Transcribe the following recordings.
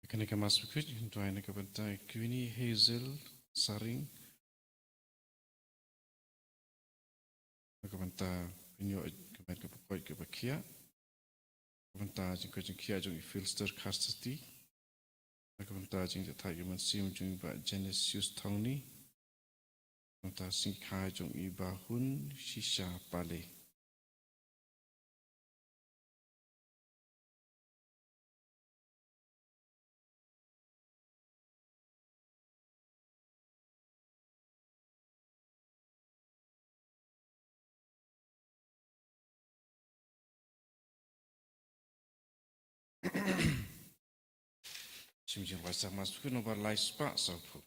Kena masuk ke doa nak bentai Queenie Hazel Saring nak bentai penyo kemet ke pokoi ke bakia bentai jeng kia jeng Filster Custody nak bentai jeng tak kemen sim jeng ba Genesis Tony bentai sing kai jeng ibahun shisha pale sim jeng wasa masuk ke nomor live spa sapu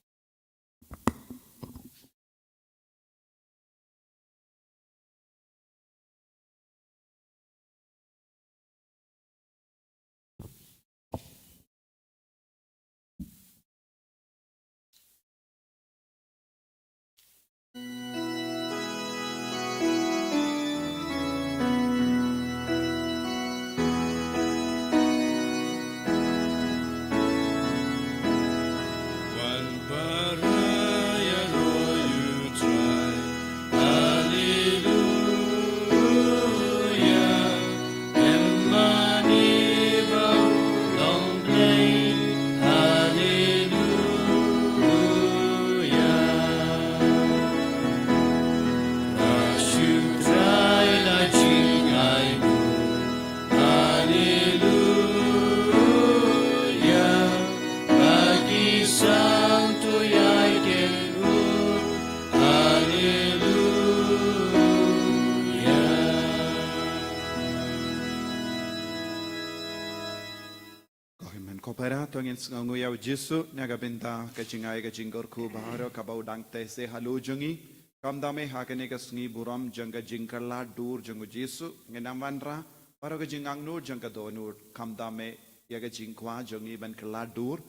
Tuangin nguyau Jesu naga benta kachingai kachingor ku baharo kabau dangte se halu jungi kamdame hakane kasngi buram janga jingkarla dur jangu Jesu ngenamandra paro kajingang nur janga donur kamdame yaga jingkwa jangi ban kala dur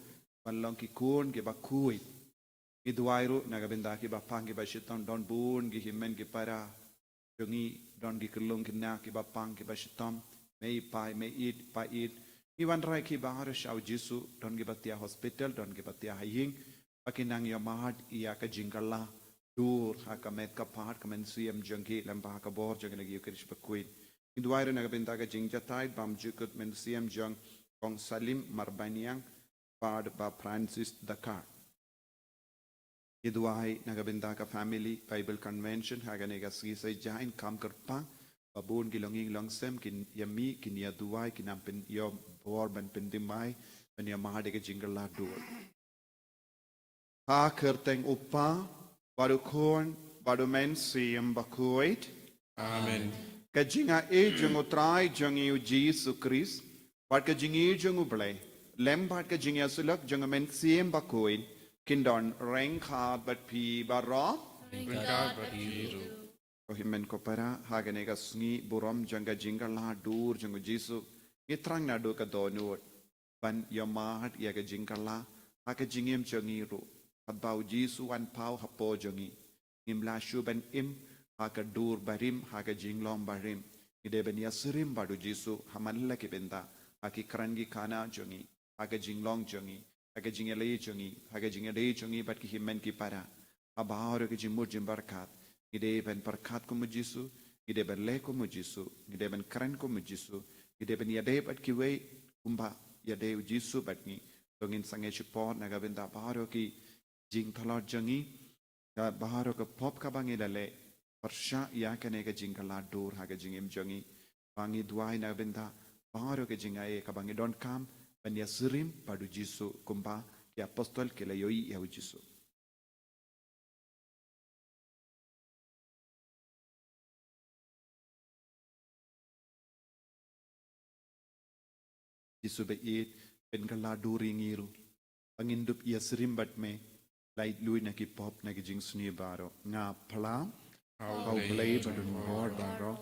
banlong ki kun ki bakui idwairu naga benta ki bapang ki bashiton don bun ki himen ki para jangi don ki kelung ki na ki bapang ki bashitom mei pai mei it pa it Iwan rai ki bahar shau Jesu don gibatia hospital don gibatia haying pakinang yamad iya ka jingkala dur ha ka met ka part ka men siem jangki lamba ka bor jang nagi ukrish bakuin indwaire na benta ka jingjatai bam jukut men siem jang kong Salim Marbaniang pad ba Francis Dakar idwai na benta ka family Bible convention ha ga nega si sai jain kam karpang babun gilonging longsem kin yami kin ya duai kin ampen yo bor ban pendimai ban ya mahade ke jingala dur ha kerteng upa baru kon baru men siem bakuit amen ke jinga e jungu trai jungi Jesus Christ bat ke jingi jungu ble lem bat ke jinga sulak jungu men siem bakuit kin don reng kha bat pi baro berkat berhiru Himen kopara haganega sngi buram janga jingala dur jangu Jesu itrang na do ka donut ban yamat yaga jingala haka jingim jangiru habau Jesu wan pau hapo jangi imla shuban im haka dur barim haka jinglom barim ide ben yasrim badu Jesu hamalla ke benda haki krangi kana jangi haka jinglong jangi haka jingale jangi haka jingale jangi bat ki himen ki para abahor ke jimur jimbarkat Ide ben perkat ko Jesu, ide ben le ko Jesu, ide ben keren ko Jesu, ide ben yade bat kiwe kumba yade Jesu bat ni dongin sange support naga ben da baharo ki jing thalot jangi ka baharo ka pop ka bangi lale persha ya kane ka jing kala dur ha ka jing im jangi bangi duai naga ben da baharo ka jing ai ka bangi don kam ben ya sirim padu Jesu kumba ki apostol ke le yoi ya Jesu Jesu be it ben kala duri ngiru pangindup ia serimbat me lait lui na ki pop na ki jing suni baro nga pala au play badun bor baro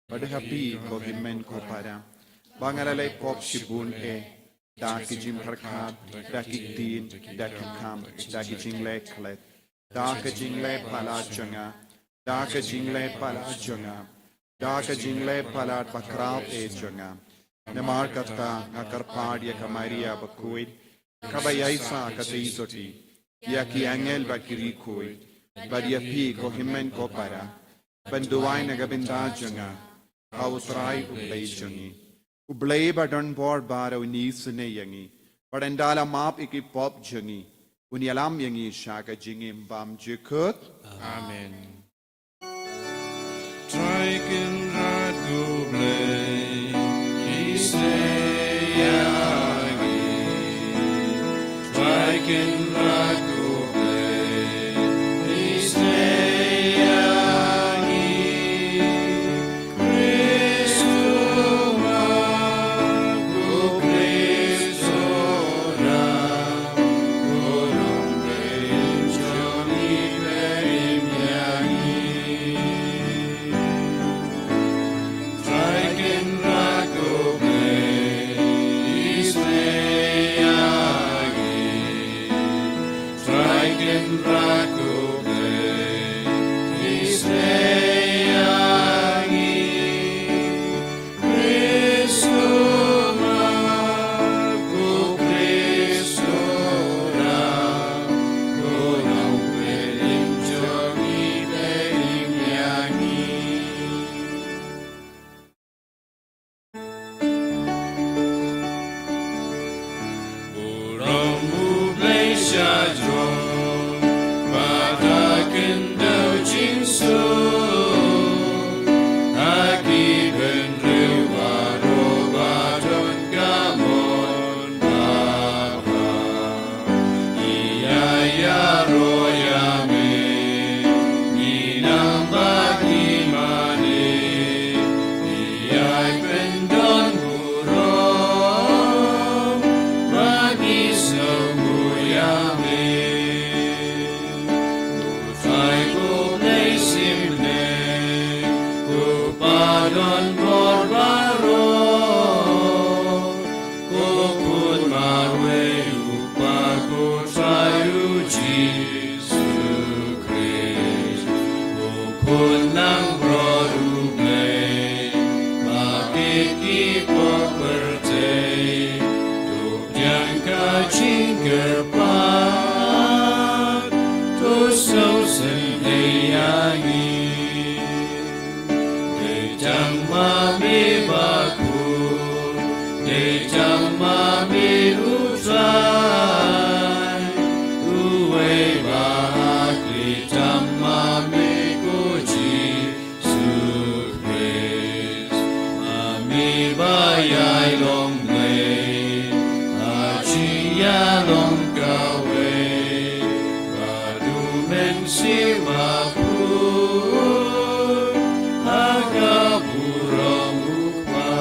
bad happy ko himen ko para bangala lay pop shibun e da ki jim harkat da ki tin da ki kam da ki jing le klet da ki jing le pala changa da ki jing le pala changa da ki jing le pala bakrao e changa Namar kata ngakar padia kamaria bakuit Kabayay sa katizoti, ya ki angel ba kirikoy, ba dia pi ko himen ko para, banduay na gabinda janga, hautray ublay jangi. Ublay ba don bor bara unisune yangi, padandala map iki pop jangi, unyalam yangi shaka jingim bam jikut. Amen. Triken rad goblay, Isayagi. Triken rad goblay, Isayagi. Cristo Mago, Cristo Ram, Gorom Beim Joni Beim Yagi. Triken rad goblay, Isayagi. Triken rad goblay, Isayagi. Cristo Mago, Cristo Ram, Gorom Beim Joni Beim Yagi. Uramu Blaisha Dron, Bataken Dau Jinsu, Aki Ben Riwaro Baton Gamon Baba, Iya Royame, Ninang Bagimane, Iya Pendon Murong, Bagi Samuyame. Utay ko na'y simple, Kupadon Borbaro, Kukun Marwe Upago tayo Jesu Christ, Kukun ng Brodublay, Bakit ipaperte, Tubyang kachingkerpat, Tusaw sendayagi. Dejang mami bakun, Dejang mami utay, Uwe bahag Dejang mami ko Jesu Christ. Mami bayay long lay, Achiya long gawe, Badumen si mapun, Agapurang ukma.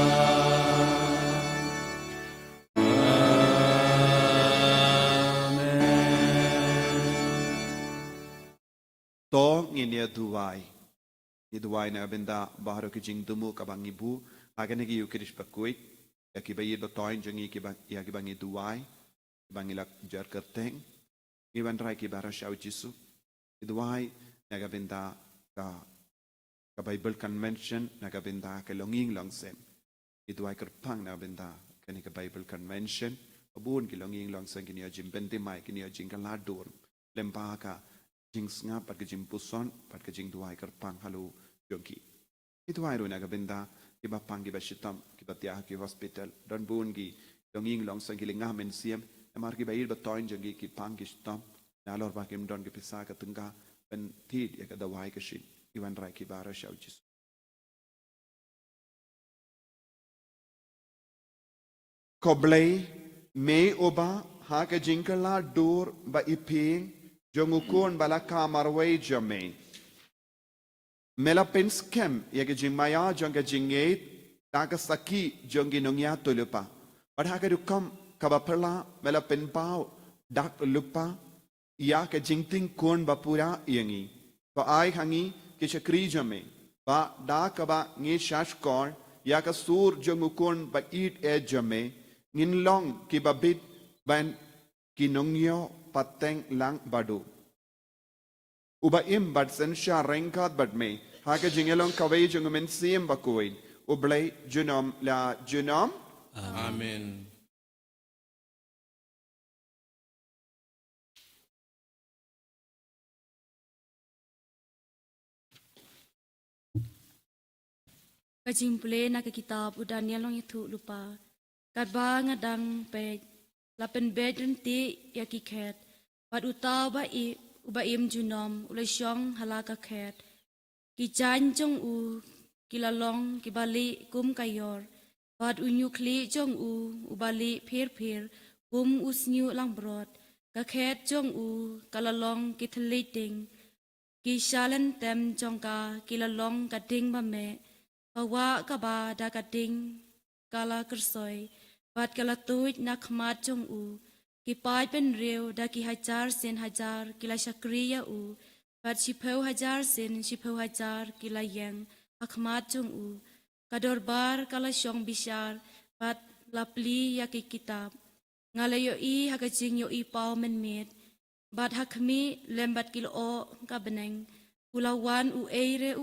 To nginia duway. Iduway na abenda baharo ki jing dumu kabang ibu agane ki yukirish bakuit ya ki bayid batoin jangi ki bang ya ki bang iduway bang ilak jar kerteng iban rai ki bara shau jisu iduway na abenda ka Bible convention na abenda ka longing langsem iduway kerpang na abenda kani ka Bible convention abun ki longing langsem kini ajim bentimai kini ajing kaladur lempa ka jing snga pat ke jing puson pat ke jing duai kerpang halu yongki itu ai ro na gabenda ki bapang ki bashitam ki batia ki hospital don bun gi donging long sang ki linga men siam amar ki bair batoin jangi ki pang ki stam na lor ba kim don ki pisa ka tungga ben tid ya ka dawai ka shin iwan rai ki bara shau jis koblei me oba ha ka jingkala dur ba iping jongukun balaka marway jame melapin skem yage jingmaya jonga jingate taka saki jongi nongya tulupa padhaka dukam kabaperla melapin pau dak lupa ya ka jingting kun bapura yangi pa ai hangi ke chakri jame ba da kaba ngi shashkor ya ka sur jongukun ba eat e jame ngin long ki babit ban kinongyo pateng lang badu uba im bad sen sha renkat bad me haka jingelong kawai jungumen siem bakuin ublay junom la junom Amen. Kajing pule na ke kitab u Daniel long itu lupa. Kat ba ngadang pe lapen bedren ti ya ki khet. Pat utau ba i uba im junom ulai syong halaka khet. Ki jan jong u kilalong ki bali kum kayor. Pat unyukli jong u ubali pir kum usnyu lang brod. Ka khet jong u kalalong ki theliting. Ki shalen tem jong ka kilalong ka ding ba me. Bawa kaba da kading kala kersoy, bat kala tuit na khmat jong u, ki pai pen reu da ki hajar sen hajar kila shakriya u, bat shipau hajar sen shipau hajar kila yang akhmat jong u, kador bar kala syong bishar, bat lapli ya ki kitab, ngalayo I hakajing yo I pau men met, bat hakmi lembat kilo o ka beneng, ulawan ueire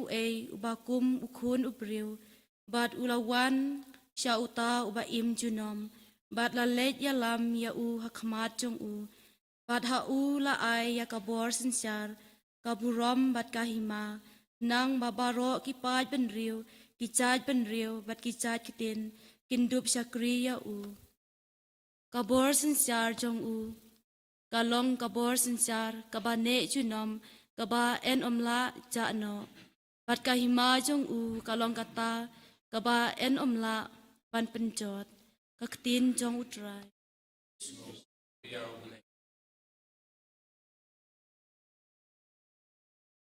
ubakum ukun ubriu, bat ulawan sya uta uba im junom, bat la let ya lam ya u hakmat jong u, bat ha u la ai ya kabor sensyar, kaburom bat kahima, nang babaro kipat ben riu, kicaj ben riu, bat kicaj kitin, kindup syakri ya u. Kabor sensyar jong u, kalong kabor sensyar, kabane junom, kaba en omla jano bat kahima jong u kalong kata kaba en omla ban penjot kaktin jong utrai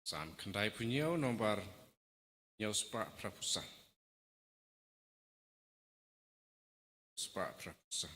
Sam kendai punya nomor nyau sepak prapusan. Sepak prapusan.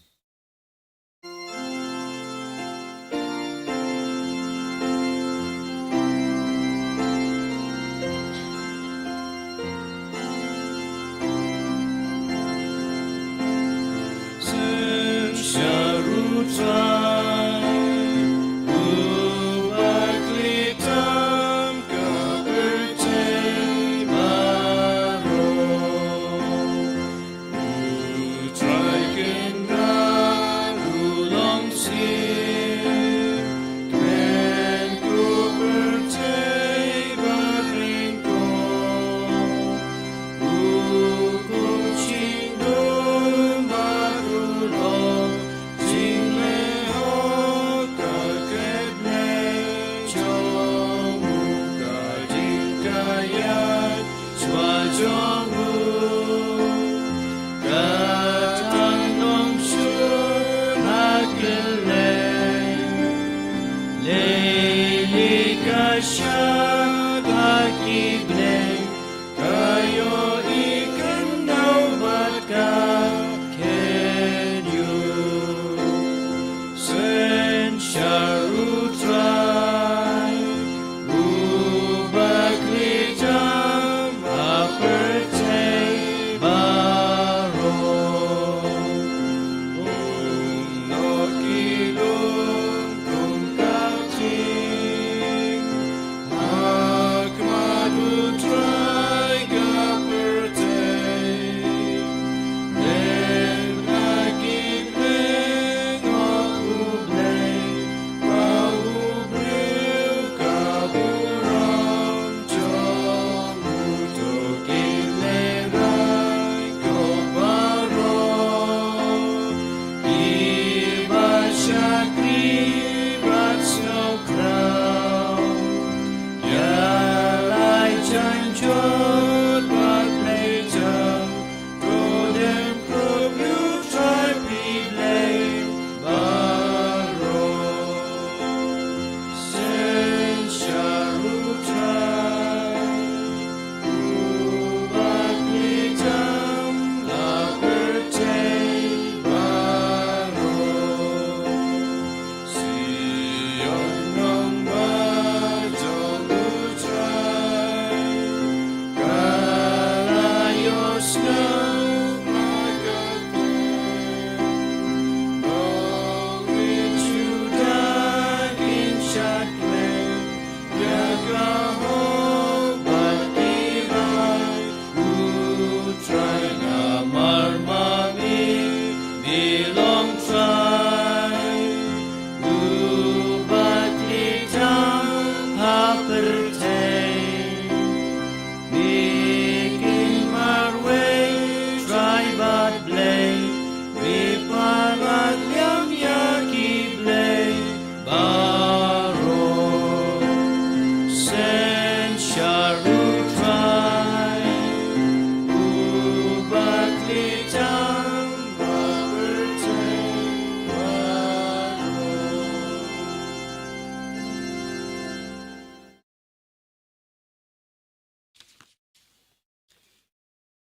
Ubah klicam,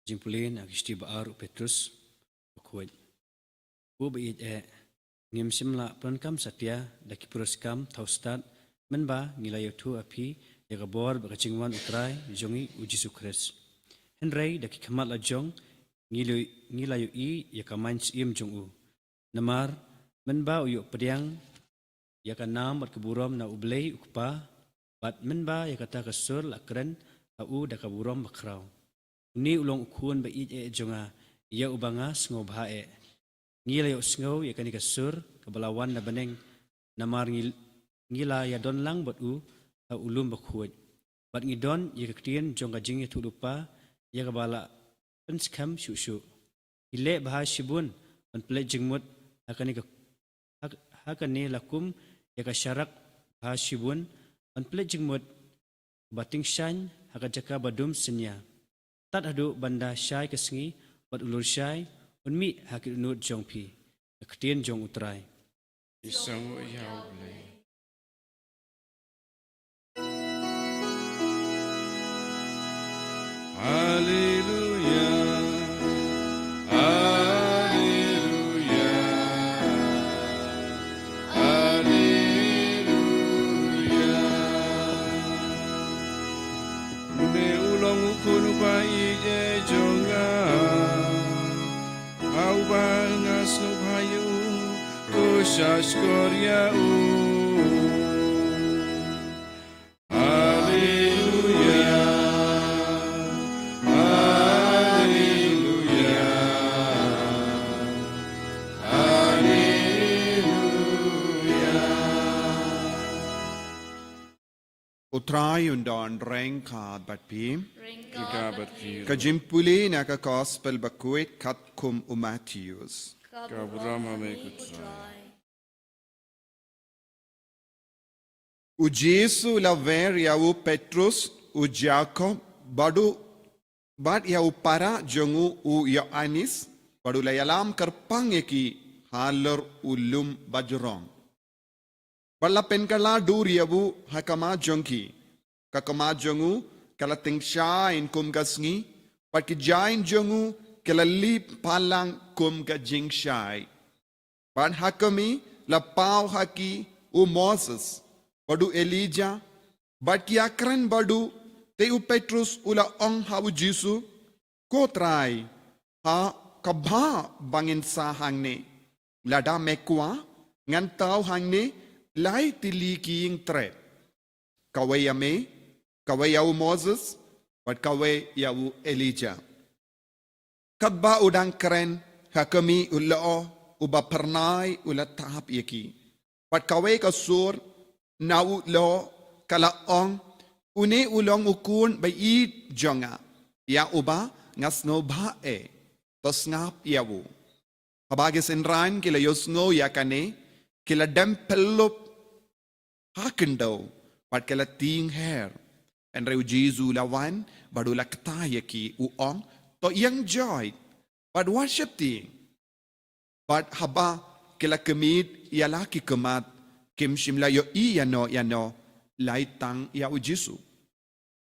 Jingpulin akisti baar Petrus bakuat. Bu bait ngim simla prankam satya daki puraskam taustat menba ngilayo tu api yagabor bakacingwan utrai jongi ujisu Kris. Henry daki kamat la jong ngilayo I yakamain sim jong u. Namar menba uyuk pediang yakanam bat keburom na ublei ukpa bat menba yakata kasur lakren au dakaburom bakrau. Ni ulong ukun ba jonga ia ubanga sngo bhae. Ngila yo sngo yakani kasur kabalawan na baneng namar ngila ya don lang bat u au ulum bakhuat. Bat ngidon yakaktian jonga jing ya tulupa yakabala penskam shushu. Ile bha shibun an ple jingmut hakani lakum yakasyarak bha shibun an ple jingmut bating shan hakajaka badum senya. Tat hadu banda syai kesengi bat ulur syai unmi hakit unut jong pi ketien jong utrai Isamu yau blai. Hallelujah. Hallelujah. Hallelujah. Mune ulong ukunu pai je jonga. Au bangas no payu kusas korea u. Hallelujah. Hallelujah. Hallelujah. Utrai undon reng kad bat pi. Kita berfirman. Kajimpuli na ka gospel bakuit kat kum Matthews. Kaburama mekutrai. U Jesu la ver yau Petrus u Jacob badu bad yau para jongu u Yohanes badu la yalam kerpang eki haler ulum bajrong. Bala penkala dur yabu hakama jongki kakama jongu kala tingsha in kum gasngi pat ki jain jongu kala lip palang kum ga jingshai. Ban hakami la pau haki u Moses badu Elijah bat kiakran badu te u Petrus ula ong hawu Jesu ko trai ha kabha bangin sa hangne lada mekwa ngan tau hangne lai tili kiing tre kawayame kawayau Moses bat kawayau Elijah kadba udang keren hakami ulao uba pernai ula tahap yaki bat kaway kasur nau lo kala ong une ulong ukun ba I jonga ya uba ngasno ba tos ngap yawu habage senran kila yosno yakane kila dempelop hakendo pat kila ting hair and reu Jesu lawan badu lakta yaki u ong to yang joy but worship ting but haba kila kemit yalaki kemat kim shimla yo I yano lai tang ya u Jesu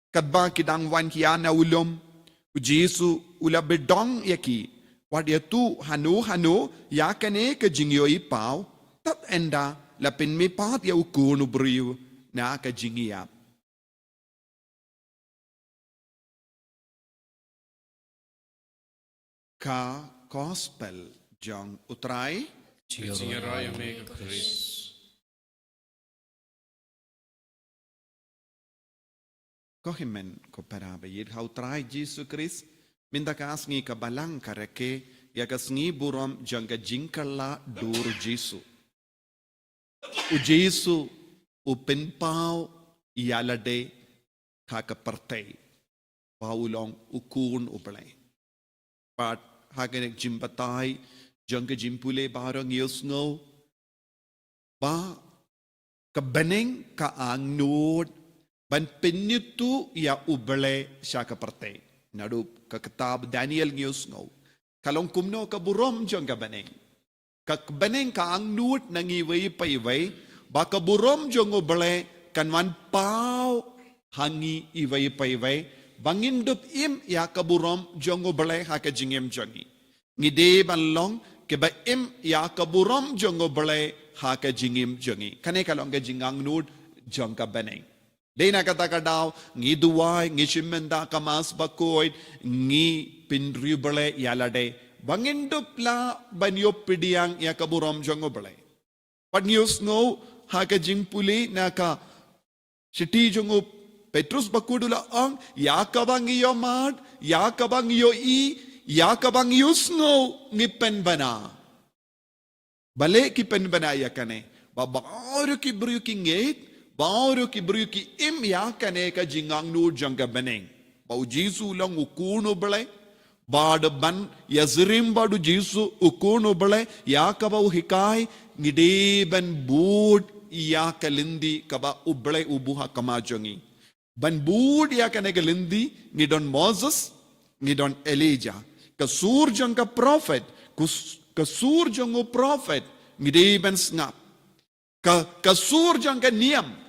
kadba kidang wan kiana ulum u Jesu ula bedong yaki wat ya tu hanu yakane ke jingyo I pau tat enda la pin mi pat ya ukunu briu na ka jingia ka gospel jong utrai Singaraya mekutrai. Kohimen ko para bayid how try Jesus Christ minta kasngi ka balang kareke ya kasngi burom jangga jingkala dur Jesu u Jesu u penpau ialade ka partay paulong ukun ublay pat haganek jimbatay jangga jimpule barang yosno ba kabaneng ka angnod ban penyutu ya uble siya kaparte. Narup kakitab Daniel News ngo. Kalong kumno kaburom jong kabaneng. Kakbaneng ka ang nut nangiway pa iway. Baka burom jong uble kanwan pao hangi iway pa iway. bangindup im ya kaburom jongo belai ha ka jingem jongi ngide ban long ke ba im ya kaburom jongo belai ha ka jingim jongi kane kalong ka jingang nud jong ka baneng Dena kata kadau ngi duwai ngi shimenda kamas bakoid ngi pinriu bele yalade bangindup la banyo pidiang ya kaburom jongo bele pat news no ha ka jingpuli na ka city jongo Petrus bakudula ang ya kabang iyo mad ya kabang iyo ya kabang yusno ngi pen bana bale ki pen bana ya kane babaru ki bru ki ngeit Baru ki beri ki im ya kane ka jingang nu jangga beneng. Bau Jisu lang ukuno bele. Bad ban ya zirim badu Jisu ukuno bele. Ya kaba uhikai ngide ban bud ya kalindi kaba uble ubuha kama jongi. Ban bud ya kane kalindi ngidon Moses ngidon Elijah. Kasur jangga prophet. Kasur jango prophet ngide ban snap. Kasur jangga niam.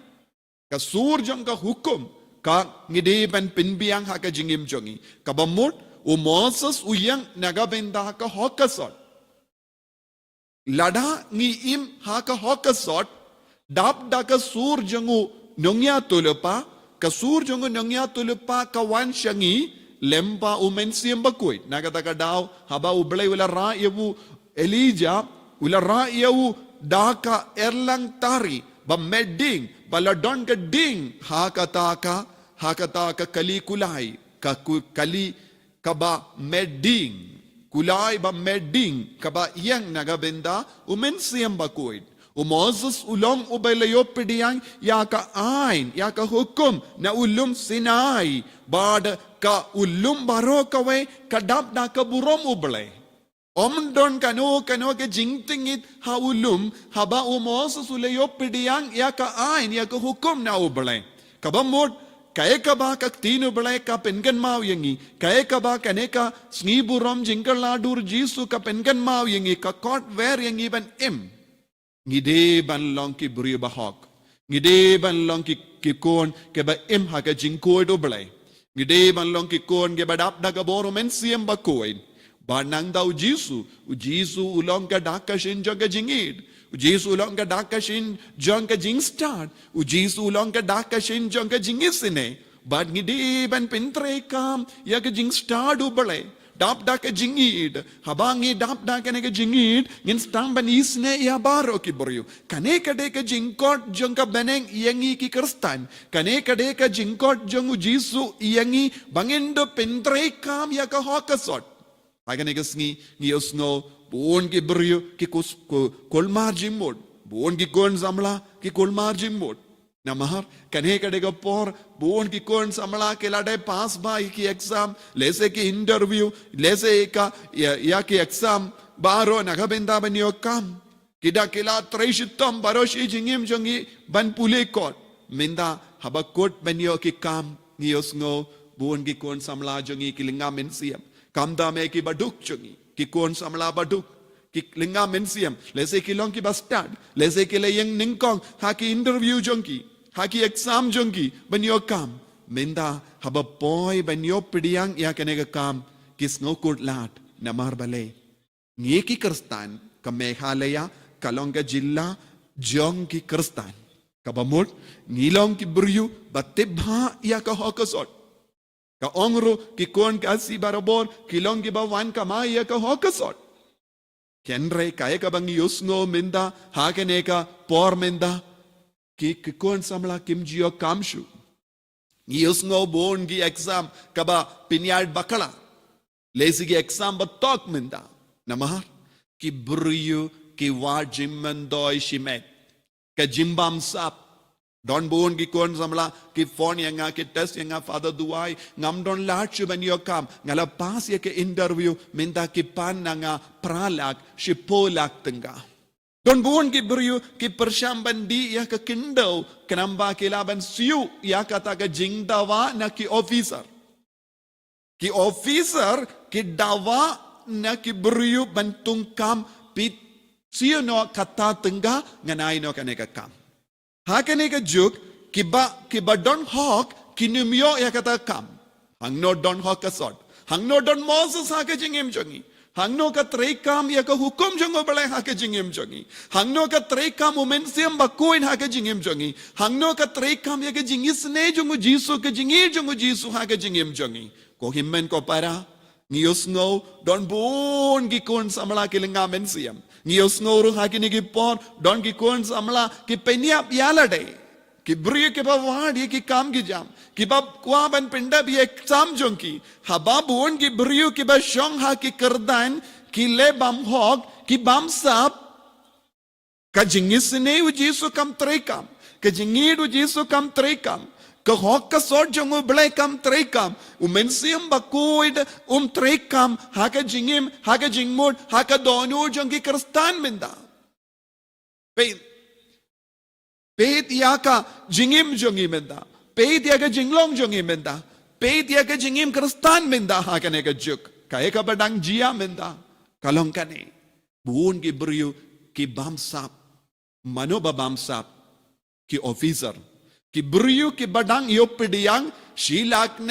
Kasur jang ka hukum ka ngide ban pinbiang ha ka jingim jongi kabamut u Moses uyang nagabenda ka hokasot lada ngi im ha ka hokasot dap da ka sur jangu nongya tulpa ka sur jangu nongya tulpa ka wan shangi lempa umen siem bakoi nagata ka daw haba ublay wala ra yewu Elijah wala ra yewu daka erlang tari ba medding baladon ka ding hakata ka kali kulai ka kali kaba medding kulai ba medding kaba yang nagabenda umen siyam bakoid o Moses ulong ubalayo pidiyang ya ka ain ya ka hukum na ulum Sinai bad ka ulum baro kawe kadap na ka burom ubalay Omdon kano ke jingtingit ha ulum haba o Moses ulayo pidiyang ya ka ain ya ka hukum na ubale kabamot kaya ka ba ka tino bale ka pengan mau yangi kaya ka ba kane ka sniburom jingkal ladur Jisu ka pengan mau yangi ka kot ver yangi ban im ngide ban long ki buri bahok ngide ban long ki kon ke ba im ha ka jingko do bale ngide ban long ki kon ke ba dap daga boro men siem ba koin Banang daw Jisu ulong ka dakashin jang ka jingid. Jisu ulong ka dakashin jang ka jingstad. Jisu ulong ka dakashin jang ka jingisine. Bad ngidi ban pintre kam ya ka jingstad ubale. Dap da ka jingid. Habangi dap da ka ne ka jingid. Ngin stam ban isne ya baro ki boryo. Kane ka de ka jingkot jang ka beneng iyangi ki kristan. Kane ka de ka jingkot jang Jisu iyangi bangindo pintre kam ya ka hokasot. Agan igasngi ngiyosno buon ki brio ki kolmar jimmod buon ki kon samla ki kolmar jimmod namahar kane kadega por buon ki kon samla ke lade pass ba ki exam lese ki interview lese ka ya ki exam baro nagabenda banyo kam kida kila treshitam baroshi jingim jongi ban pule kot minda habakot banyo ki kam ngiyosno buon ki kon samla jongi kilinga mensiam Kamda me ki baduk chungi, ki kon samla baduk, ki linga mensiam, lese ki long ki bastard, lese ki le yang ningkong, ha ki interview jongi, ha ki exam jongi, banyo kam, minda haba boy banyo pidiyang ya kanega kam, kis no kurt lat, namar bale. Ngi ki kristan, ka Meghalaya, kalonga jilla, jong ki kristan. Kabamut, ngilong ki buryu, batibha ya ka hokasot. Ka ongro ki kon ka si barabor kilong ki bawan ka maya ka hokasot kenre kaya ka bang yusno minda hakene ka por minda ki kon samla kimjio kamshu yusno bon gi exam ka ba pinyad bakala lesi gi exam batok minda namahar ki buryu ki wajimandoi shimet ka jimbam sap Don bon ki kon samla ki phone yanga ki test yanga father duai ngam don large ban yo kam ngala pas ye ke interview minta ki pan nga pralak shipolak tengga don bon ki brio ki persyam bandi ya ke kindau kenamba ki laban siu ya kata ke jingdawa na ki officer ki dawa na ki brio bantung kam pit siu no kata tengga nganai no kaneka kam Hakane ka juk kiba don hawk kinumyo ya kata kam Hangno don hokasot. Hangno don Moses hake jingim jongi. Hangno ka trekam ya ka hukum jongo balai hake jingim jongi. Hangno ka trekam umensiam bakuin hake jingim jongi. Hangno ka trekam ya ka jingis ne jongo Jisu ka jingir jongo Jisu hake jingim jongi. Ko himmen ko para ngiyos ngo don bun gikun samla kilinga mensiam. Ngiyos ngo ru hake ni gipon don gikun samla ki peniap yalade. Ki brio ki ba wadi ki kam ki jam. Ki ba kwa ban pinda bi exam jonki. Haba buon ki brio ki ba shong ha ki kerdan ki le bam hog ki bam sap. Ka jingis ne u Jisu kam trekam. Ka jingir u Jisu kam trekam. Ka hog ka sort jongu ble kam trekam. Umensiam bakuid trekam ha ka jingim ha ka jingmod ha ka donu jongi kristan minda. Peit yaka jingim jongi menda. Peit yaka jinglong jongi menda. Peit yaka jingim kristan menda hakane ka juk. Kaya ka badang jia menda. Kalong kane. Buon ki brio ki bamsap. Mano ba bamsap? Ki officer. Ki brio ki badang yopidiyang shilak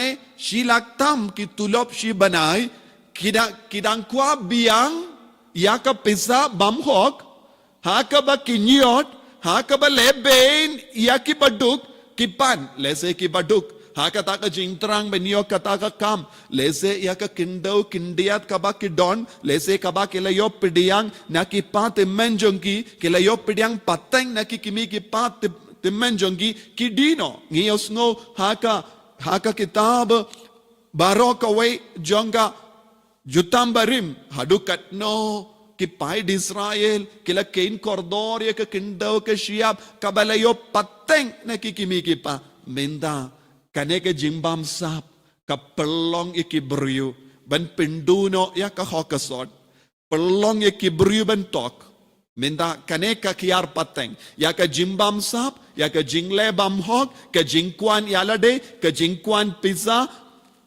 tam ki tulop shi banay. Kidang kwa biyang yaka pisa bamhok. Haka ba kinyot. Haka ba leben ya ki baduk kipan lese ki baduk haka taka jingtrang benyo kataka kam lese ya ka kindaw kindiat ka ba kidon lese ka ba kilayo pidiyang na ki pa timmenjongi kilayo pidiyang pateng na ki kimi ki pa timmenjongi kidino ngiyos ngo haka kitab barok away jonga jutambarim hadukat no ki pai di Israel kila kain kordor ya ka kindaw ka siyap kabalayo pateng na kikimi ki pa menda kane ka jimbam sap ka pelong ikibriyo ban pinduno ya ka hokasot pelong ikibriyo ban tok menda kane ka kiar pateng ya ka jimbam sap ya ka jingle bam hok ka jingkwan yalade ka jingkwan pizza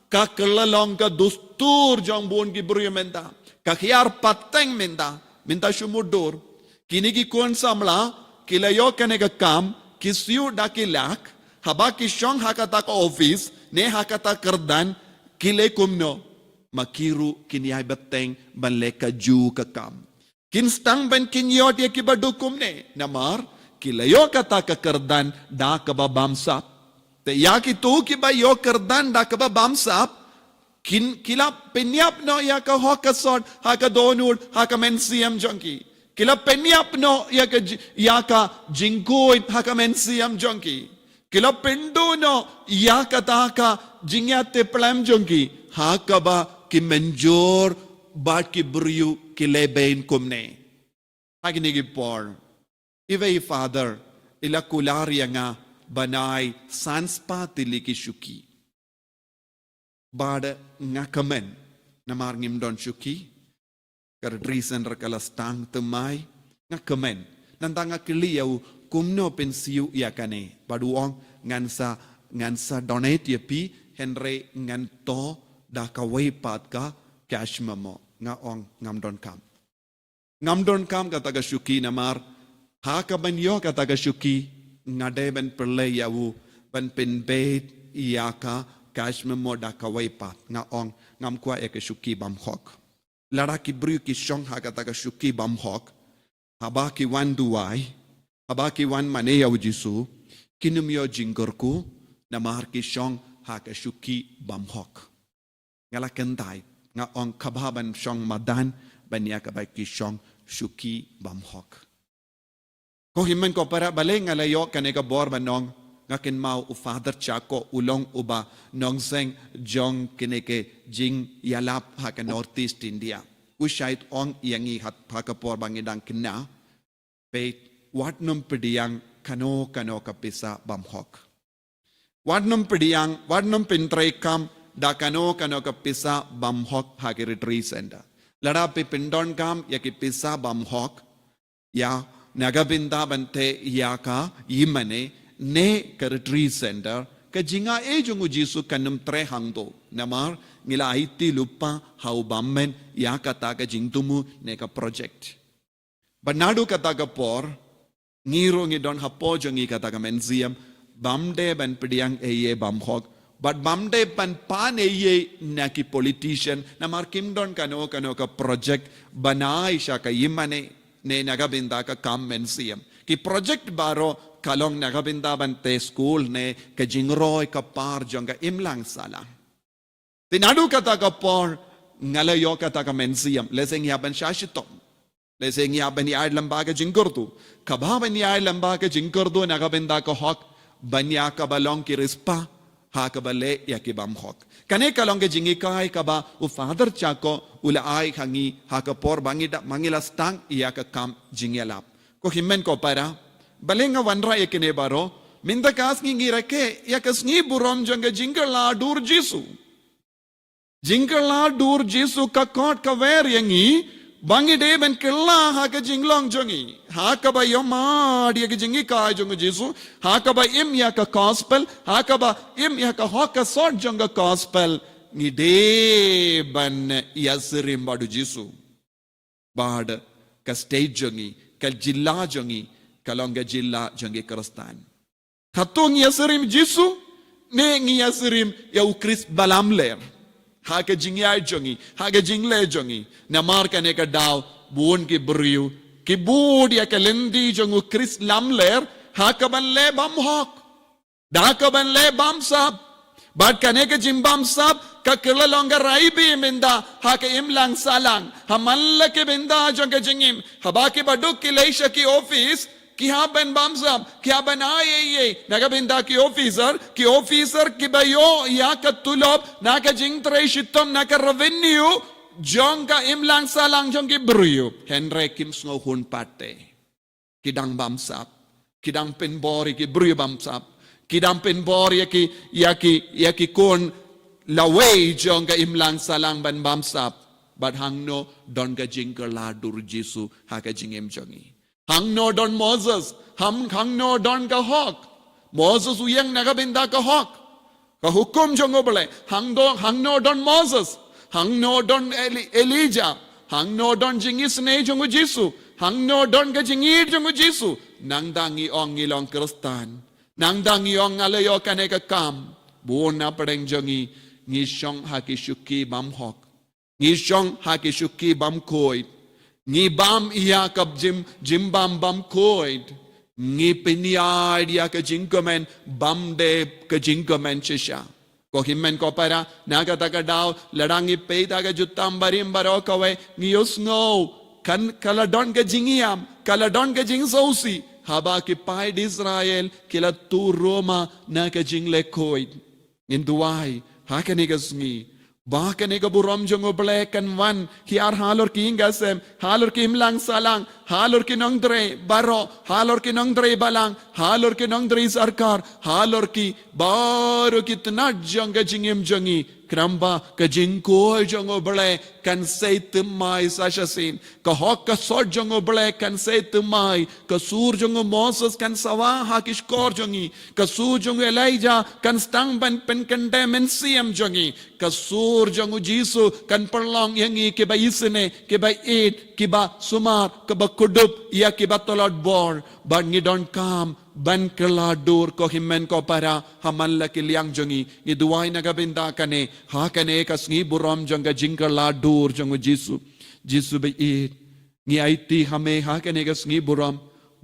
ka kelalong ka dustur jong buon kibriyo menda kakiar pateng minta syumudur kini ki kon samla kilayo kane ka kam kisiu da kilak haba ki shong hakata ka office ne hakata kerdan kile kumno makiru kini ay bateng banle ka ju ka kam kinstang ban kinyot ya ki badukum ne namar kilayo kata ka kerdan da ka babamsap te ya ki tu ki ba yo kerdan da ka babamsap kila penyap no ya ka hokasot haka donul haka mensiam jonki kila penyap no ya ka jingkoin haka mensiam jonki kila pendu no ya ka taka jingyate plam jonki haka ba ki menjor bat ki briu ki leben kumne hagi gi por ive father ila kularya nga banai sanspa tiliki shuki bada ngakamen namar ngim don syuki kardrisen rakala stang temai ngakamen nantanga kiliau kumno pensiu yakane paduong ngansa donate yapi henry nganto da kawai pat ka cash mamo ngaong ngamdon kam kataga syuki namar hakaban yo kataga syuki ngade ben perle yawu ban penbet yaka cash memo da kawai pat ngaong ngam kwa ek syuki bam hok lara ki bru ki shong hakata ka syuki bam hok haba ki wan duai haba ki wan mane yaw Jisu kinum yo jingorku namar ki shong haka syuki bam hok ngala kentai ngaong kababan shong madan banya ka ba ki shong syuki bam hok ko himmen ko para baleng ngalayo kanega bor banong ngakin mau u father chako ulong uba nongseng jong kineke jing yalap haka northeast India ushait ong yangi hat haka por bangidang kina pe watnum pediyang kano kapisa bamhok watnum pintre kam da kano kapisa bamhok haki retreat center lada pe pindon kam yaki pisa bamhok ya nagabinda bante yaka yimane ne ka retreat center ka jinga jungu Jisu kanum tre hangdo namar ngila aiti lupa hau bammen ya kata ka jingtumu ne ka project banadu kata ka por ngiro ngi don hapo jongi kata ka menziam bamde ban pediang eye bamhok but bamde pan pan ye na ki politician na mar kim don kano ka project banai sha ka yimane ne nagabinda ka kam mensiam ki project baro kalong nagabinda ban te school ne ka jingroi ka par jonga imlang sala tinadu kata ka por ngalayo kata ka mensiam leseng yaban shashitom leseng yaban ni ai lamba ka jingkurtu kabha ban ni ai lamba ka jingkurtu nagabinda ka hok banya ka balong ki rispa ha ka bale ya ki bam hok kane kalong ke jingi kai ka ba u father chako ula ai khangi ha ka por bangida mangila stang ya ka kam jingelap ko himmen ko para balenga wanra ekene baro minda kas ngi rake ya kasngi burom janga jingala dur jisu ka kot ka ver yangi bangi de ben kella ha ka jinglong jongi ha ka ba yoma dia ka jingi ka jong jisu ha ka ba im ya ka gospel ha ka ba im ya ka ho ka sort jonga gospel ni de ban yasrim badu jisu bad ka stage jongi ka jilla jongi kalonga jilla jongi kristan khatong yasrim jisu ne ngi yasrim ya u kris balam ler ha ka jingyai jongi ha ka jingle jongi na mar ka ne ka daw buon ki briu ki bud ya ka lendi jongu kris lamler ha ka ban le bam hok da ka ban le bam sab bad ka ne ka jim bam sab ka kila longa raibi minda ha ka imlang salang ha malla ke binda jonga jingim ha ba ki baduk ki leisha ki office ki ha ben bam sab ki ha ban ye naga binda ki officer ki bayo ya ka tulop na ka jing tre shitom na ka revenue jonga imlang salang jongi bruyo henry kim sngo hun pate kidang bam sab kidang penbori ki bruyo bam sab kidang penbori ya ki kon laway jonga imlang salang ban bam sab but hangno don ka jingker la dur jisu ha ka jingem jongi hangno don Moses hangno don ka hok Moses uyang nagabinda ka hok ka hukum jongo bole hangno don Moses hangno don Elijah hangno don jingis ne jongo jisu hangno don ka jingir jongo jisu nangdangi ong ilong kristan nangdangi ong alayo kane ka kam buona padeng jongi ngishong hakishuki bam hok ngishong hakishuki bam koi ngi bam iya kap jim bam koid ngi pinyai dia ka jingkomen bam de ka jingkomen shisha ko himmen ko para naga taka daw ladangi peita ka jutam barim baro kawe ngi usngo kan kala don ka jingiam kala don ka jing sausi haba ki pai di Israel kila tu Roma na ka jingle koid in duai hakani gasngi Bahkan ega buram jongo blekan wan hiar halor ki ingasem halor ki imlang salang halor ki nongdre baro halor ki nongdre balang halor ki nongdre sarkar halor ki baro ki tnat jonga jingim jongi kramba ka jingko jongo ble kan seit mai sashasin ka hok ka sort jongo ble kan seit mai ka sur jongo Moses kan sawa hakish kor jongi ka sur jongo Elijah kan stang ban pen condemn siam jongi ka sur jongo jisu kan perlong yangi ke ba isne ke ba eat ke ba sumar ke ba kudup ya ke ba tolot bor ban ngi don kam ban kala dur ko himmen ko para hamalla ke liang jongi ni duai naga binda kane ha kane kasngi buram jonga jingkala dur jongo jisu be eat ni aiti hame ha kane kasngi buram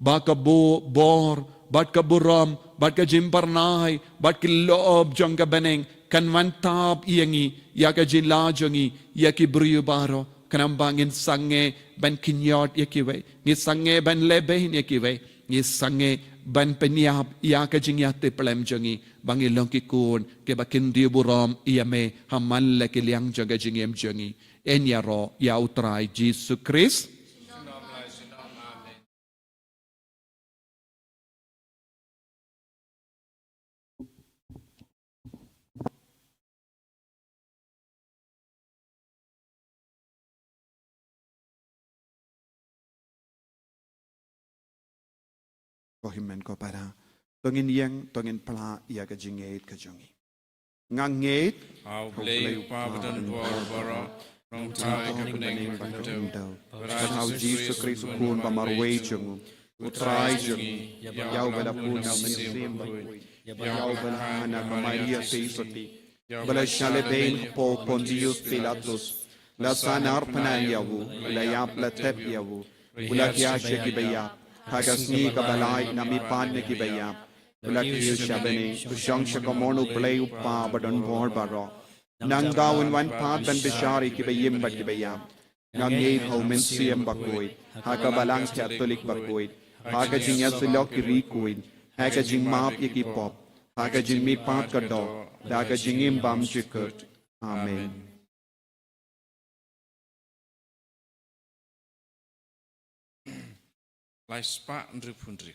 ba ka bo bor bat ka buram bat ka jimparnai bat ki lob jonga beneng kan mantap iangi ya ka jila jongi ya ki briyu baro kanam bangin sange ban kinyot yakiwe ni sange ban lebe yakiwe ni sange ban penyap ya ka jingya te plem jongi bangi long ki kun ke bakin di buram iame hamal la ke liang jonga jingem jongi en ya ro ya utrai Jesus Christ ko himmen ko para tongin yang tongin pla ya ka jingeit ka jongi ngangeit Au blei pabadan bor bora rong tai ka beneng pantau but how Jesus Christ kun ba marway jongu utrai jongi yau bala pun na mensim Yau balana Maria Teisoti, Balashale Bain Po Pontius Pilatus, La Sanar Panayavu, Layap Latep Yavu, Ulakia Shekibaya, Hagasni Kabalai Namipan Nikibaya, Ulakia Shabene, Ushang Shakamono Play Upa Badon Borbaro, Nangau in one part and Bishari Kibayim Bakibaya, Nangi Homen Siam Bakoid, Hakabalang Catholic Bakoid, Hakajing Yasiloki Rikuid, Hakajing Map Yiki Pop, Hakajing Mi Pat Kado, Dakajing Im Bam Chikut. Amen. Lai spa and ripundri.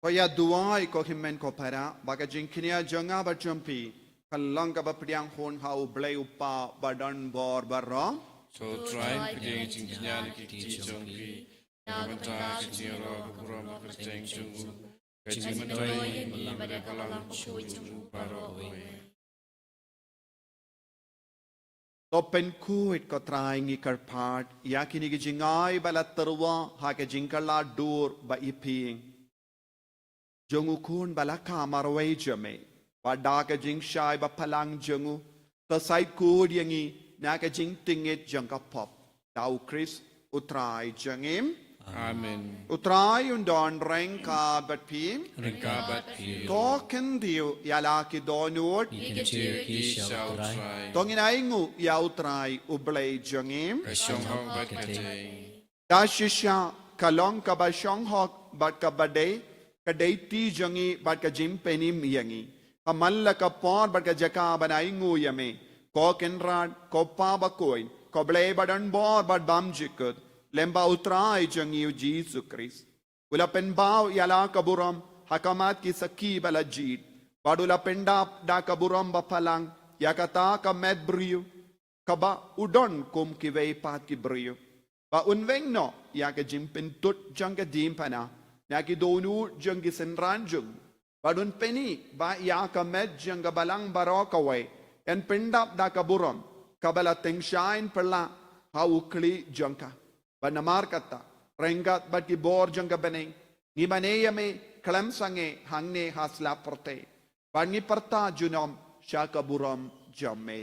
Koya duai ko himen ko para baga jingkinia jonga bajumpi kalanga bapriang hon hau blay upa badan bor barra So try paging jingkinya ni kiti jongki. Banta kitiara kuram kerjeng jungu. Kajing mentrai ni merekalang shoy jungu baro oi. Topen kuit ko trying ikarpat yakini ki jingai balat terwa ha ke jingkala dur ba iping jongu kun balaka marway jame ba da ke jing shai ba palang jongu to side kud yangi na ke jing tingit jangka pop dau Chris utrai jangim Amen. utrai undon rengka bat pi Rengkabat pi. token diu yala ki donut Ikentir ki shall try. tongin aingu ya utrai ublay jangim Kasyong hong bat katay. Da shisha kalong ka ba shong hok bat ka badai ka deiti jangi bat ka jim penim yangi kamalla ka por bat ka jaka banai ngu yame ko kenrad ko pa ba koi ko ble badan bor bat bam jikut lemba utrai jangi u Jesus Christ ula pen baw yala kaburam hakamat ki saki balajit badula pendap da kaburam ba palang yakata ka med briu kaba udon kum ki vei pat ki briu ba unveng no ya ke jimpen tut jang ke dim pana ya ki donu jang ki senran jung ba dun peni ba ya ka med jang ka balang barok away en pendap da kaburam kabala teng shine perla ha ukli jangka ba namar kata rengat ba ki bor jang ka beneng ni maneya me kalam sange hangne hasla porte ba ni parta junom sha kaburam jamme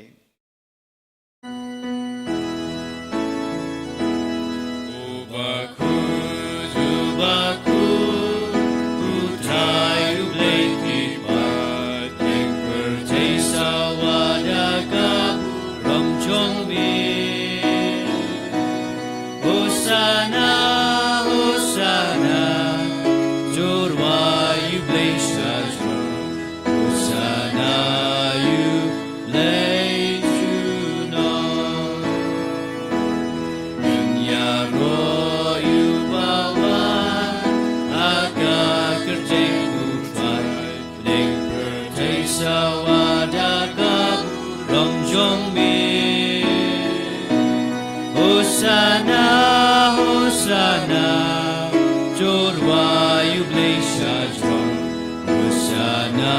Ubaku, Ubaku, Utrai Ubleki Bat, King Pertesa Wadaka Hosanna, Hosanna, Jorwa, you blaze as well. Hosanna, you blaze to know. Inyaro, you bawa, aga kerjeng utrai, leng pertai sawadaga, romjong mi. Hosanna, Hosanna, Jorwa, you blaze as well. Hosanna,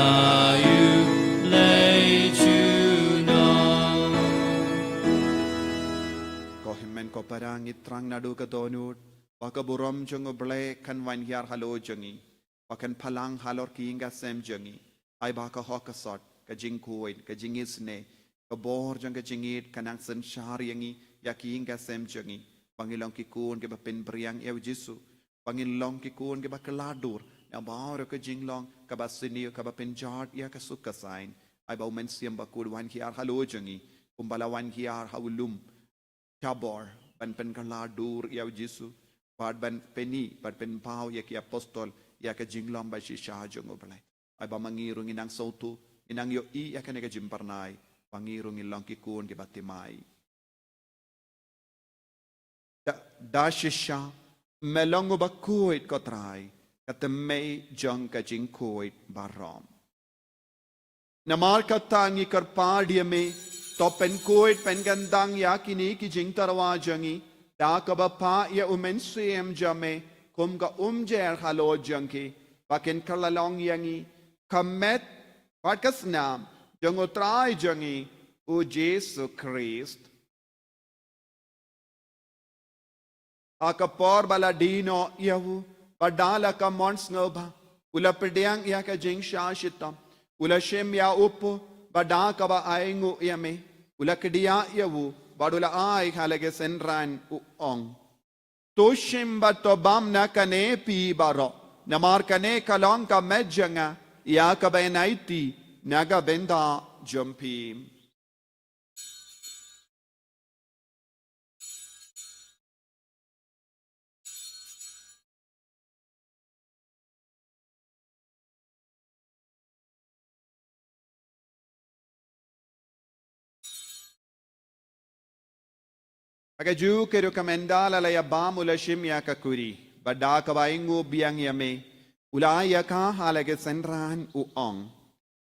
you blaze to know. Ko himmen ko parang itrang nadu ka donut, waka buram jungo ble kan wan hiar halo jungi, wakan palang halor ki inga sem jungi, ay baka hoka sot, ka jing kuwait, ka jing isne, ka bor jung ka jingit, kanang sen shar yangi, ya ki inga sem jungi, pangilong ki kun ke ba pen briang ew jisu, pangilong ki kun ke ba keladur, na baur ka jinglong, ka ba sini, ka ba pen jart, ya ka suka sain, ay ba umen siyam ba kud wan hiar halo jungi, kumbala wan hiar hawulum, Tabor, ban pen kaladur ya Jesu, bad ban peni, bad pen pau ya ki apostol, ya ka jinglom ba si syajong oblay. Ay ba mangirong inang sautu, inang yo I ya ka nega jimparnay, pangirong ilang kikun ki batimay. Da shisha, melongo ba kuit ko try, katemay jong ka jing kuit barom. Namar ka tangi karpadia me, to pen kuit pen gandang ya kini ki jing tarwa jangi da ka ba pa ya umen siem jame kum ka jer halo jangi paken kalalong yangi kamet patkas nam jango trai jangi u Jesu Christ akapor baladino yahu padala ka mons ngoba ula pedang ya ka jing shashitam ula shem ya upo bada ka ba aingu yame ula kedia yawu badula ai halage senran uong to shimba to bam na kane pi baro namar kane kalong ka medjanga ya ka ba naiti naga benda jumpi Aga ju ke rekomendala la ya bam ula shim ya ka kuri bada ka ba ingu biang yame ula ya ka halage senran uong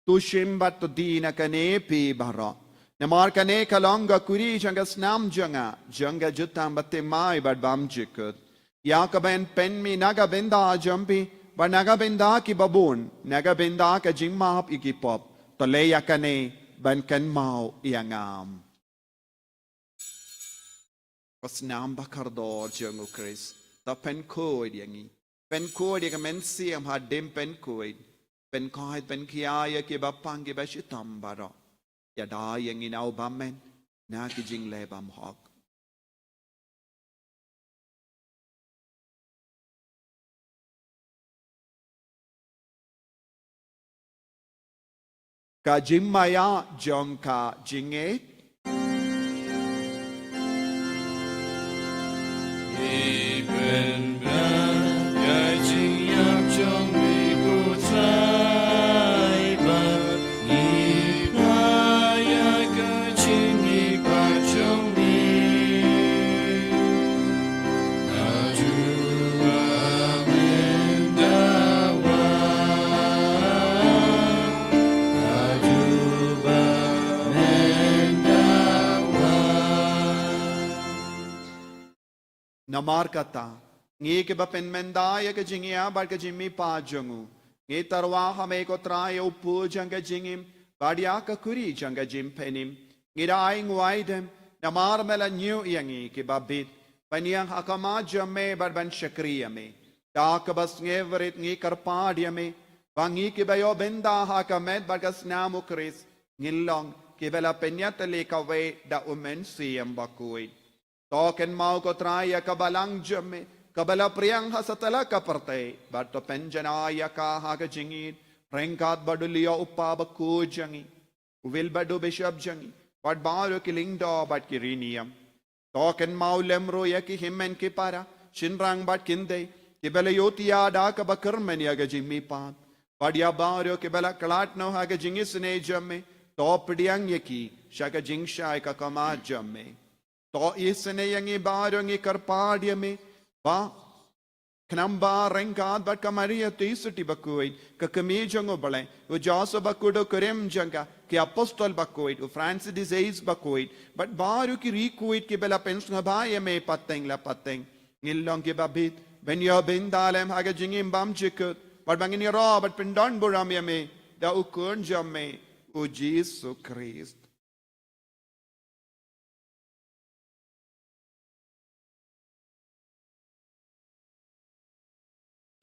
tu shim bat to dina kane pi baro namar kane kalonga kuri janga snam janga jutam batte mai bad bam jikut ya ka ben pen mi naga benda jampi ba naga benda ki babun naga benda ka jingmap ikipop to le ya kane ban kan mau iangam Pas namba kardor jango Chris ta pen koid yangi pen koid ya men siam ha dem pen koid pen koid pen kiaya ke bapang ke bashitam baro ya da yangi nau bamen na ki jing le bam hok ka jing maya jong ka jinget Iben blan, ya jing yap chong mi ku trai ba, ni pa ya ka jing ni pa chong mi. Na ju ba men da wa, na ju ba men da wa. Namar kata, ngi ke ba pen mendaya ke jingia bar ke jimmi pa jangu. Ngi tarwa hame ko trae upu janga jingim, badia ka kuri janga jim penim. Ngi da aing waidem, namar mela nyu yangi ke ba bit, panyang hakama jamme bar ban shakriya me. Da ka bas ngeverit ngi karpadia me, bangi ke ba yo benda hakamet bar kas namu kris, ngilong ke bela penyatale ka we da umen siyam bakui. Token mau ko traya kabalang jame kabala priyang hasatala kaparte bato penjanaya ka haga jingit rengkat badulia uppa baku jangi will badu bishop jangi but baro kiling do but kirinium Token maulem roya ki himmen ki para. Shinrang bat kinde. Kibela yotia da ka bakermen yaga jimmi pat. Padia bario kibela kalat no haga jingis ne jamme. To pediang yaki. Shaka jingsha ka kama jamme. To isne yangi bario ngi karpadia me. Ba. Knamba rengad bat kamaria tisiti bakuit. Ka kamijango bale. U jasa bakudo kurem janga. Ki apostol bakuit. U Francis disease bakuit. But bario ki rikuit ki bela pensung baya me pateng la pateng. Ngilong ki babit. Ben yo bin dalem haga jingim bam jikut. But bangin yo ro but pindon buram yame. Da ukun jamme. U Jesus Christ.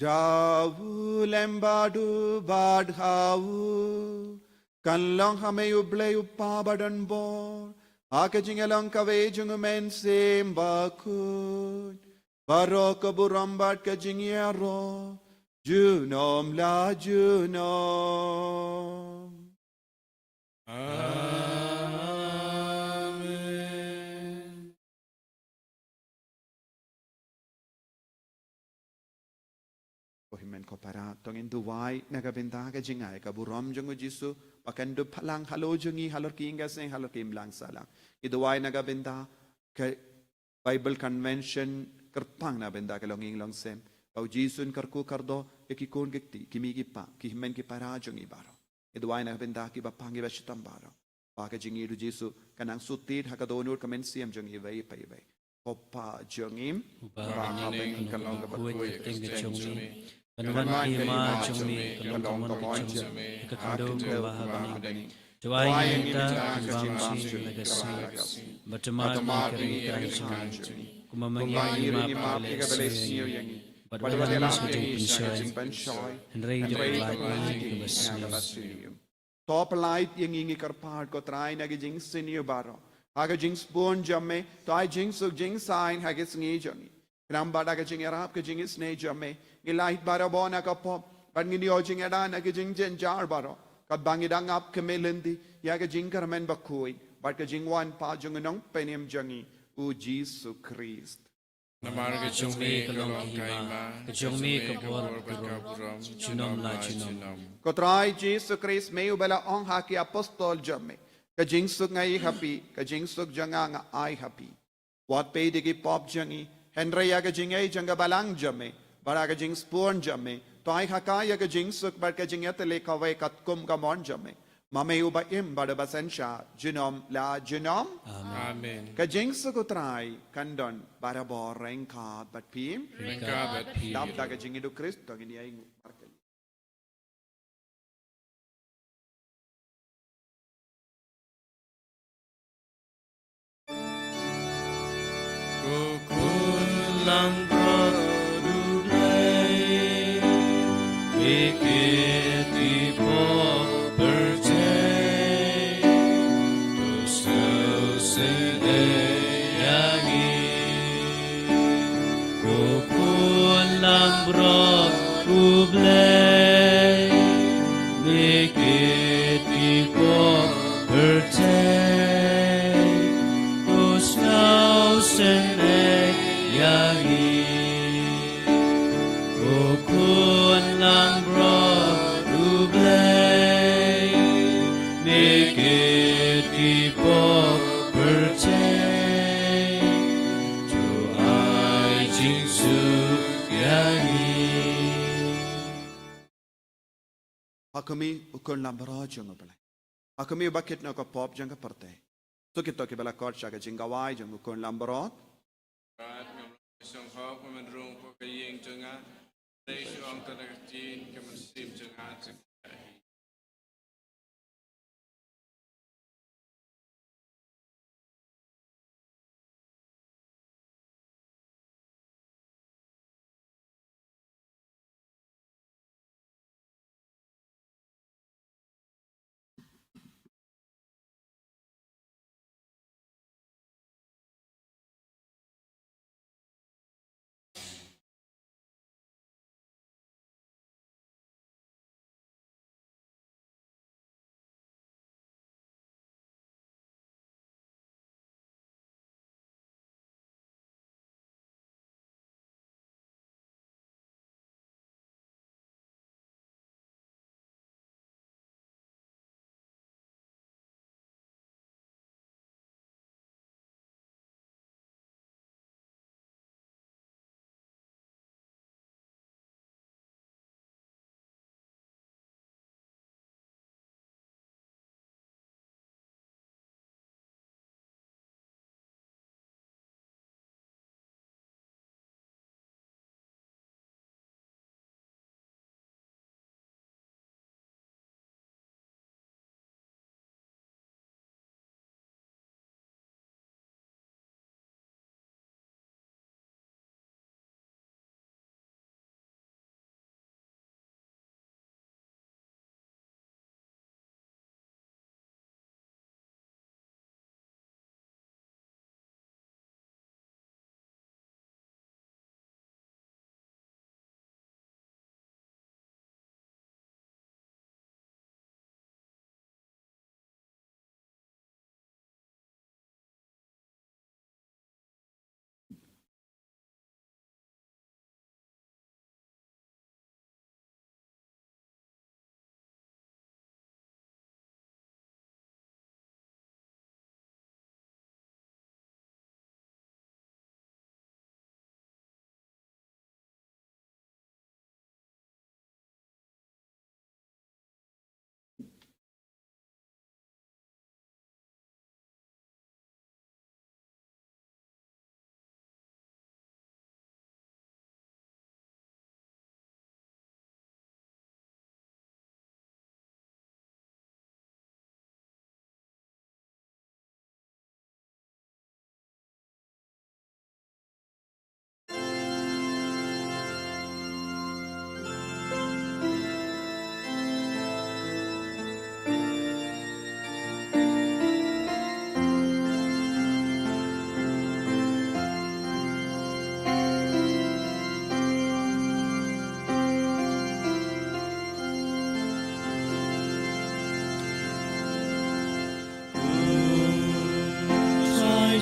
Javu lembadu badhavu. Kanlong hame uble upa badan bor. Ake jingalong kave jungu men sem bakut. Barok burambat ke jingiaro. Junom la junom. Amen. Himen ko para tongin duwai nagabinda ka jingay ka buram jungu jisu pakandu palang halo jungi halor kinga se halor kim lang salang iduwai nagabinda ka Bible convention kerpang na benda ka longing long sem au jisun karku kardo ki kon gekti kimi ki pa ki himen ki para jungi baro iduwai nagabinda ki bapangi bashitam baro pa ka jingi du jisu kanang sutit hakadonur kamensiam jungi vai pai vai Kopa jungim Ubang kalong kuit ting kecumi. Kanuan ima cumi kalong kamon kecumi. Kakando kabahagani. Jawai kita bangsi legasi. Berteman keringan cumi. Kumamangi ima palesi. Badwadani sujung pensoi. Henry de pelai kebasi. Top light yang ingi karpad ko try na gijing senior baro. Haga jing spoon jamme, to I jing suk jing sign hagis ngi jami. Kramba daga jing arab ke jing isne jamme. Gilait bara bona ka pop, but ngi yo jing edan ke jing jen jar baro. Ka bangi dang up ke melindi, ya ke jing karmen bakui, but ke jing wan pa jung nong penim jangi, u Jesus Christ. Namar ke cumi kalong kaima. Kecumi kebor berkaburam. Junom la junom. Ko try Jesus Christ may ubala ong haki apostol jamme. Ka jing suk ngai happy, ka jing suk janga nga ai happy. Wat pe digi pop jangi, Henry ya ka jing ai janga balang jamme, bara ka jing spoon jamme, to ai haka ya ka jing suk bar ka jing yatele ka vai kat kum ka mon jamme. Mame uba im bada basensha, jinom la jinom. Amen. Ka jing suk utrai, kandon, bara bor rengkat bat pim. Ringkabat pi. Dap da ka jing idu Kristo, gini ay markel. Kukulang produblay. Ikiti po percay. Tusaw sinayagi. Kukulang produblay. Ikiti po percay. Tusaw sinayagi. Ukun lang bro dublay. Nikit ipo percay. Chu ay jingsu yagi. Hakami ukun lambara jang ubala. Hakami bakit na ka pop jang ka parte. So kito ki bala kort siya ka jingawai jang ukun lambara. Rat ngam isang hok mamandrung po kayeng jangan. Resyo ang tanagatin kamansim jangan.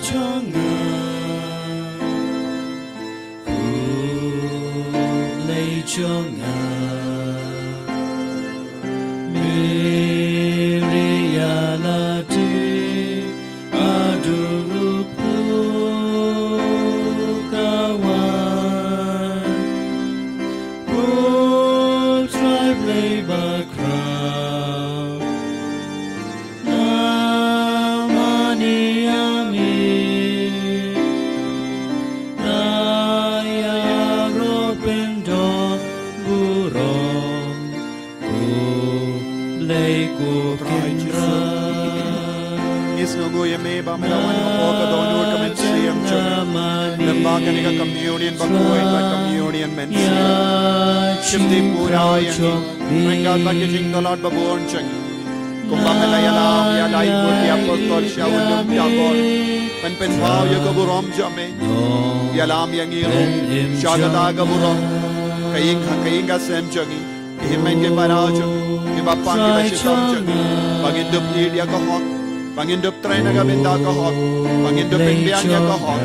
chonga ku lei chonga Maria la ti aduru kawan ku tribe labor crowd namani ami raya robendo burom ku lay ku kendra Is no go yame ba melawan ko ka donor ka men siyam chunga. Lembaga ni ka communion bakuay ba communion men siyam. Shifti pura yangi. Ringal ba kijing dolad babuon changi. Kung ba malayalam yalay ko ti apostol siya ulum tabor. Pen pao ya ka burom jame. Yalam yangi ro. Siya ka daga burom. Kaying ka sem changi. Ihimen ke parao changi. Ibapang ki bashitam changi. Pagindup niya ka hot. Pangindup tren na gabinda ka hot. Pangindup pinbiang ya ka hot.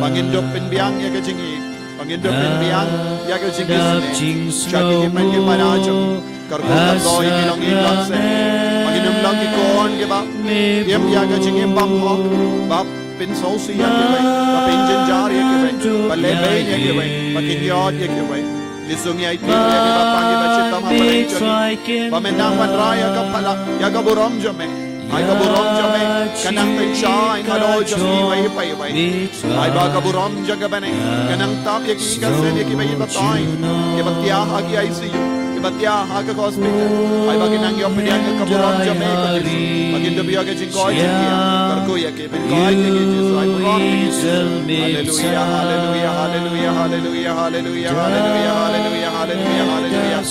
Pangindup pinbiang ya ka jingi. Pangindup pinbiang ya ka jingi sine. Siya kihimen ke parao changi. Karkong doy bilang ilang se. Pangindup lang ikon ke ba. Iem ya ka jingi bam hot. Bap pin sausi ya ke bay. Bap injin jar ya ke bay. Palebay ya ke bay. Pakinyod ya ke bay. Lisung ya iti ya ke ba pangi ba chitam ha paleng changi. Pamenang raya ka pala. Ya ka burom jame. Ay kaburom jame, kanang pensya, ay malo jame, way pay way. Ay ba kaburom jaga bane, kanang tap yaki kasen yaki bay batay. Ibatya hagi ay siyo, ibatya haga hospital. Ay ba kinang yo pinyan ka kaburom jame ko Jesu. Magindo biya ka jingkoy jingkiya, karko yaki pinkoy yaki Jesu. Ay burom yaki Jesu. Hallelujah, hallelujah, hallelujah, hallelujah, hallelujah, hallelujah, hallelujah, hallelujah, hallelujah,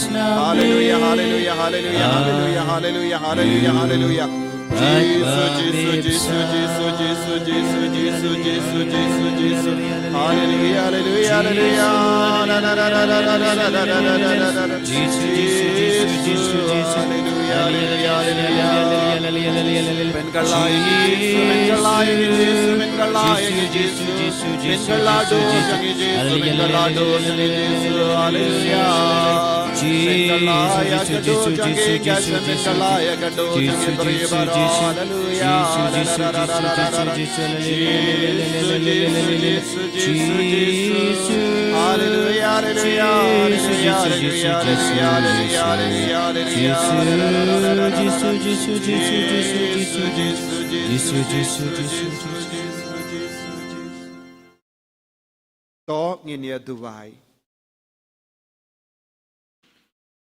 hallelujah, hallelujah, hallelujah, hallelujah, hallelujah, hallelujah, hallelujah. Jesus. Hallelujah, hallelujah, hallelujah. To nginia duway.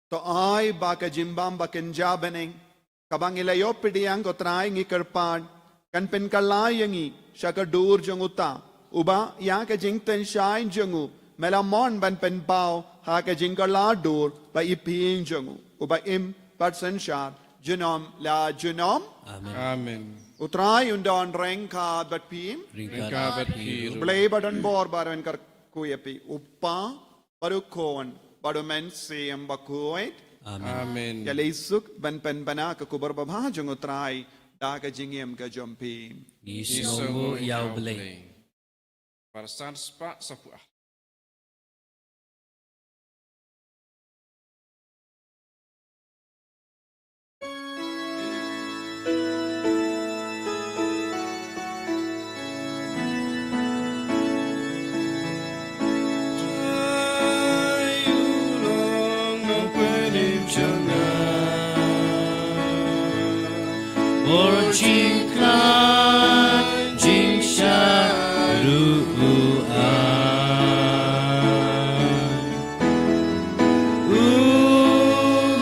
To ay baka jimbam baken jabaning kabang ilayo pidiyang ko try ngi kerpan kan pen kalayangi shaka dur jonguta uba ya ka jingten shine jongu melamon ban pen pao ha ka jingkala dur ba ipin jongu uba im person shar junom la junom Amen. utray undon rengka bat pim Ringka berkir. blay badan bor baran kar kuyapi uppa barukon badumen siyam bakuit Amen. Yalaysuk ban pen bana ka kubar babha jong utray da ka jingiem ka jompi. Isongo yaw belay. Para saan spa sa puah. Or jing klan jing sha ru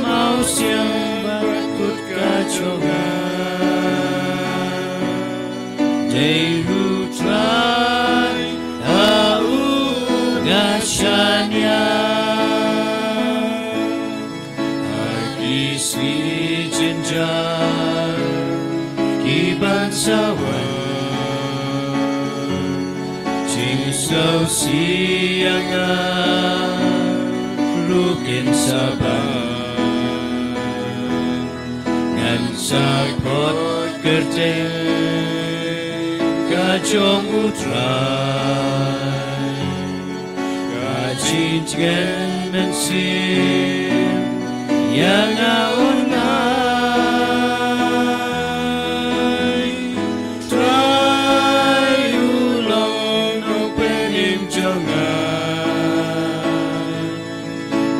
mau siang bakut kachonga day ru try gashanya isi jenjar iban sawan jing so sianga rukin saban ngan sakot kerteng kacung utrai kacintgen mensim yang naunai trai ulong no penim jangan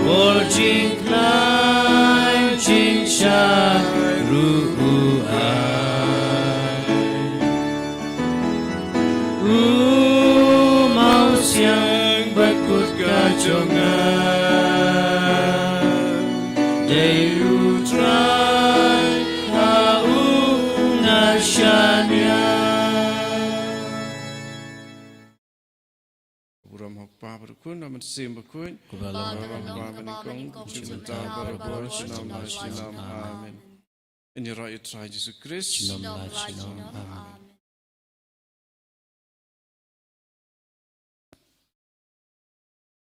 bol jing klai jing sha mau siang bakut kajongan Deyu trai hau nasyanya Buram hok pa berkun naman sim berkun. Kubalang Bapak menikung cinta berbuat senam amen. Ini rakyat Yesus Kristus. Shalom. Amen.